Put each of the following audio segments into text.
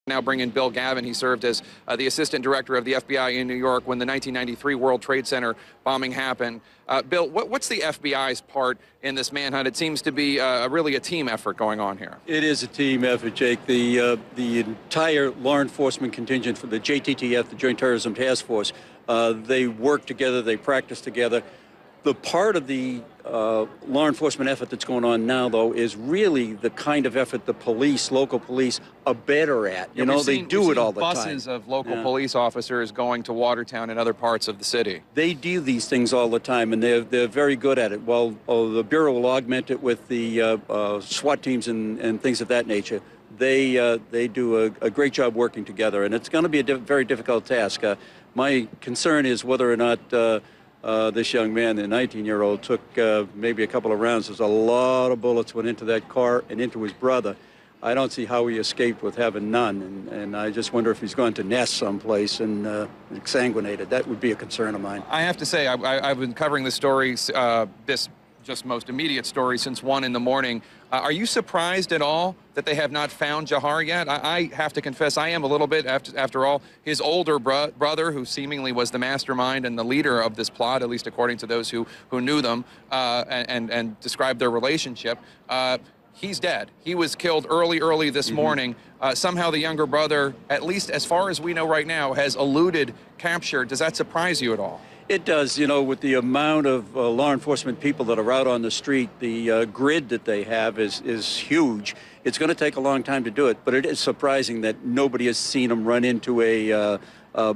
Now bring in Bill Gavin. He served as the assistant director of the FBI in New York when the 1993 World Trade Center bombing happened. Bill, what's the FBI's part in this manhunt? It seems to be really a team effort going on here. It is a team effort, Jake. The entire law enforcement contingent for the JTTF, the Joint Terrorism Task Force, they work together, they practice together. The part of the law enforcement effort that's going on now, though, is really the kind of effort the police, local police, are better at. You know, they do it all the time. Buses of local police officers going to Watertown and other parts of the city. They do these things all the time, and they're very good at it. Well, the Bureau will augment it with the SWAT teams and things of that nature. They do a great job working together, and it's going to be a very difficult task. My concern is whether or not this young man, the 19-year-old, took maybe a couple of rounds. There's a lot of bullets went into that car and into his brother. I don't see how he escaped with having none, and I just wonder if he's gone to nest someplace and exsanguinated. That would be a concern of mine. I have to say, I've been covering this story, this just most immediate story, since 1 in the morning. Are you surprised at all that they have not found Jahar yet? I have to confess, I am a little bit. After all, his older brother, who seemingly was the mastermind and the leader of this plot, at least according to those who knew them and described their relationship, he's dead. He was killed early this morning. Somehow the younger brother, at least as far as we know right now, has eluded capture. Does that surprise you at all? It does. You know, with the amount of law enforcement people that are out on the street, the grid that they have is huge. It's going to take a long time to do it, but it is surprising that nobody has seen them run into a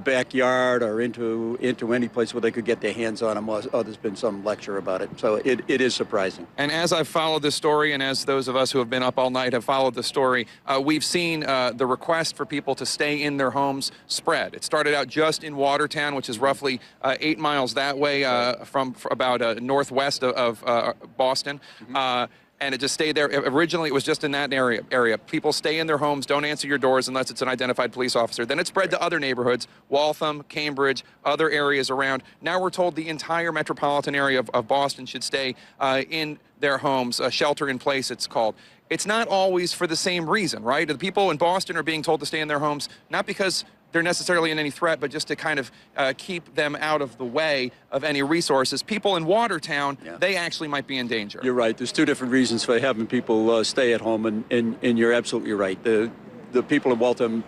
backyard or into any place where they could get their hands on them, or there's been some lecture about it. So it is surprising. And as I've followed this story, and as those of us who have been up all night have followed the story, we've seen the request for people to stay in their homes spread. It started out just in Watertown, which is roughly 8 miles that way from about northwest of Boston. And it just stayed there. Originally, it was just in that area. People stay in their homes, don't answer your doors unless it's an identified police officer. Then it spread to other neighborhoods, Waltham, Cambridge, other areas around. Now we're told the entire metropolitan area of Boston should stay in their homes, shelter in place, it's called. It's not always for the same reason, right? The people in Boston are being told to stay in their homes, not because they're necessarily in any threat, but just to kind of keep them out of the way of any resources. People in Watertown, they actually might be in danger. You're right. There's two different reasons for having people stay at home, and you're absolutely right. The people in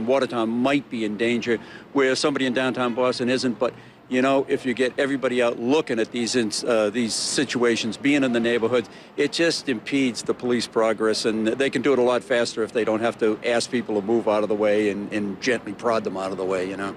Watertown might be in danger, where somebody in downtown Boston isn't. But you know, if you get everybody out looking at these situations, being in the neighborhoods, it just impedes the police progress, and they can do it a lot faster if they don't have to ask people to move out of the way and gently prod them out of the way, you know.